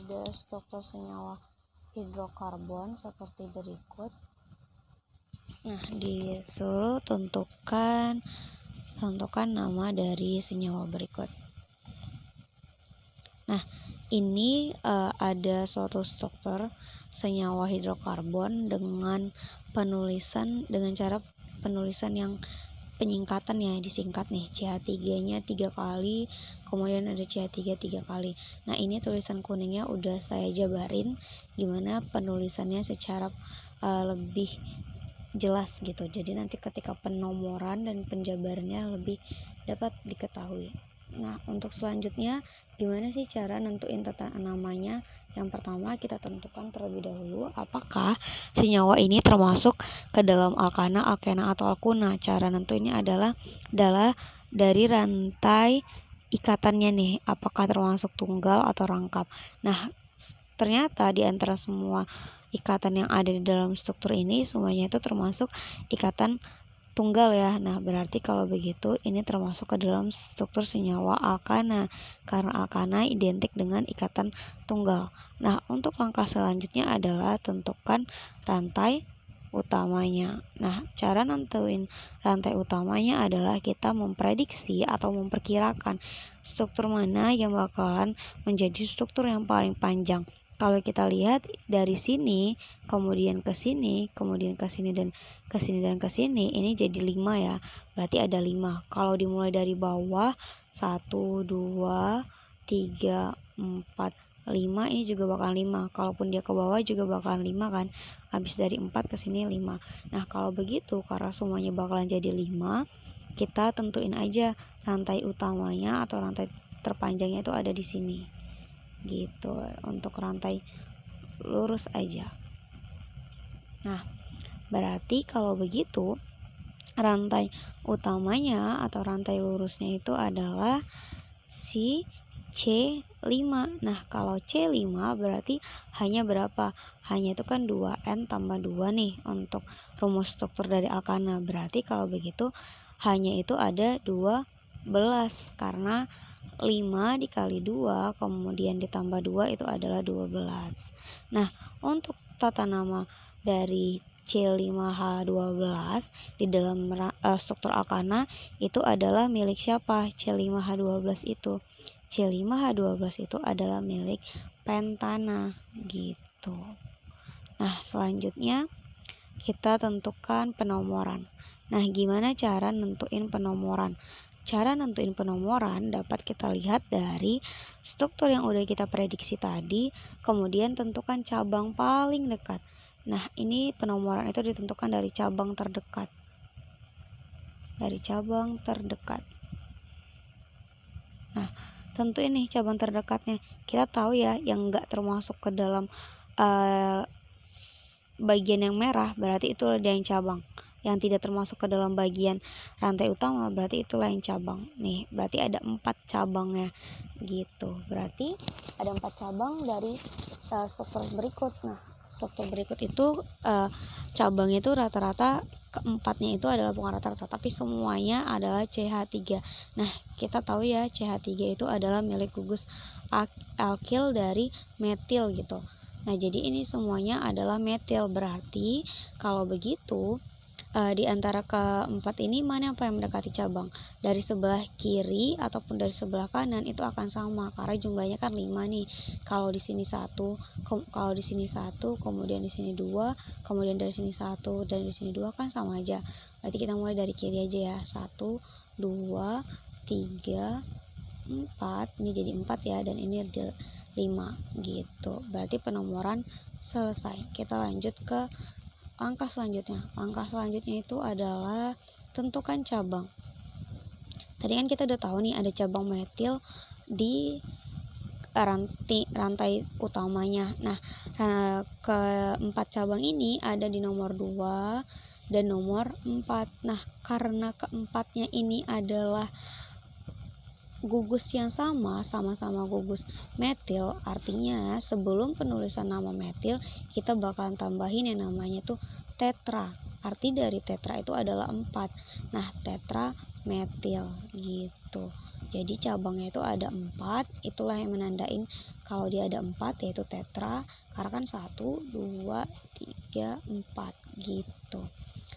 ada struktur senyawa hidrokarbon seperti berikut. Nah, disuruh tentukan nama dari senyawa berikut. Nah, ini ada suatu struktur senyawa hidrokarbon dengan cara penulisan yang penyingkatan ya, disingkat nih, CH3-nya 3 kali, kemudian ada CH3 3 kali. Nah, ini tulisan kuningnya udah saya jabarin gimana penulisannya secara lebih jelas gitu. Jadi nanti ketika penomoran dan penjabarannya lebih dapat diketahui. Nah, untuk selanjutnya gimana sih cara nentuin tata namanya? Yang pertama, kita tentukan terlebih dahulu apakah senyawa ini termasuk ke dalam alkana, alkena, atau alkuna. Cara nentuinnya adalah dari rantai ikatannya nih, apakah termasuk tunggal atau rangkap. Nah, ternyata di antara semua ikatan yang ada di dalam struktur ini semuanya itu termasuk ikatan tunggal ya. Nah, berarti kalau begitu ini termasuk ke dalam struktur senyawa alkana karena alkana identik dengan ikatan tunggal. Nah, untuk langkah selanjutnya adalah tentukan rantai utamanya. Nah, cara nentuin rantai utamanya adalah kita memprediksi atau memperkirakan struktur mana yang bakalan menjadi struktur yang paling panjang. Kalau kita lihat dari sini, kemudian ke sini, kemudian ke sini dan ke sini dan ke sini, ini jadi 5 ya. Berarti ada 5. Kalau dimulai dari bawah 1 2 3 4 5, ini juga bakal 5. Kalaupun dia ke bawah juga bakalan 5 kan. Habis dari 4 ke sini 5. Nah, kalau begitu karena semuanya bakalan jadi 5, kita tentuin aja rantai utamanya atau rantai terpanjangnya itu ada di sini. Gitu, untuk rantai lurus aja. Nah, berarti kalau begitu rantai utamanya atau rantai lurusnya itu adalah si C5. Nah, kalau C5 berarti hanya berapa? Hanya itu kan 2N tambah 2 nih untuk rumus struktur dari alkana. Berarti kalau begitu hanya itu ada 12 karena 5 dikali 2 kemudian ditambah 2 itu adalah 12. Nah, untuk tata nama dari C5H12 di dalam struktur alkana itu adalah milik siapa? C5H12 itu. C5H12 itu adalah milik pentana gitu. Nah, selanjutnya kita tentukan penomoran. Nah, gimana cara nentuin penomoran? Cara nentuin penomoran dapat kita lihat dari struktur yang udah kita prediksi tadi, kemudian tentukan cabang paling dekat. Nah, ini penomoran itu ditentukan dari cabang terdekat. Dari cabang terdekat. Nah, tentu ini cabang terdekatnya. Kita tahu ya, yang enggak termasuk ke dalam bagian yang merah berarti itu yang cabang. Yang tidak termasuk ke dalam bagian rantai utama berarti itulah yang cabang. Nih, berarti ada 4 cabangnya gitu. Berarti ada 4 cabang dari struktur berikut. Nah, struktur berikut itu cabangnya itu rata-rata keempatnya itu adalah bukan rata-rata tapi semuanya adalah CH3. Nah, kita tahu ya CH3 itu adalah milik gugus alkil dari metil gitu. Nah, jadi ini semuanya adalah metil. Berarti kalau begitu di antara keempat ini mana yang mendekati cabang? Dari sebelah kiri ataupun dari sebelah kanan itu akan sama karena jumlahnya kan 5 nih. Kalau di sini 1, kalau di sini 1, kemudian di sini 2, kemudian dari sini 1 dan di sini 2 kan sama aja. Berarti kita mulai dari kiri aja ya. 1 2 3 4. Ini jadi 4 ya dan ini 5 gitu. Berarti penomoran selesai. Kita lanjut ke langkah selanjutnya. Langkah selanjutnya itu adalah tentukan cabang. Tadi kan kita udah tahu nih ada cabang metil di rantai utamanya. Nah, keempat cabang ini ada di nomor 2 dan nomor 4. Nah, karena keempatnya ini adalah gugus yang sama-sama gugus metil, artinya sebelum penulisan nama metil kita bakalan tambahin yang namanya tuh tetra. Arti dari tetra itu adalah 4. Nah, tetra metil gitu. Jadi cabangnya itu ada 4, itulah yang menandain Kalau dia ada 4 yaitu tetra, karena kan 1, 2, 3, 4 gitu.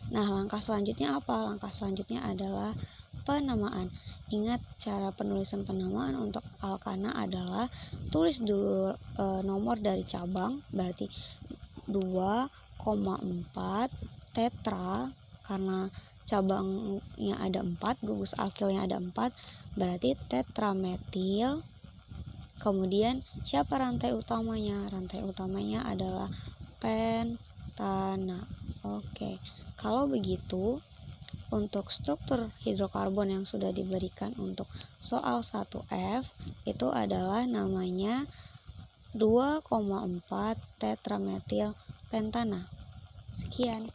Nah, langkah selanjutnya apa? Langkah selanjutnya adalah penamaan. Ingat cara penulisan penamaan untuk alkana adalah tulis dulu nomor dari cabang, berarti 2,4 tetra, karena cabangnya ada 4, gugus alkilnya ada 4, berarti tetrametil. Kemudian siapa rantai utamanya? Rantai utamanya adalah pentana. Oke, kalau begitu untuk struktur hidrokarbon yang sudah diberikan untuk soal 1F itu adalah namanya 2,4 tetrametil pentana. Sekian.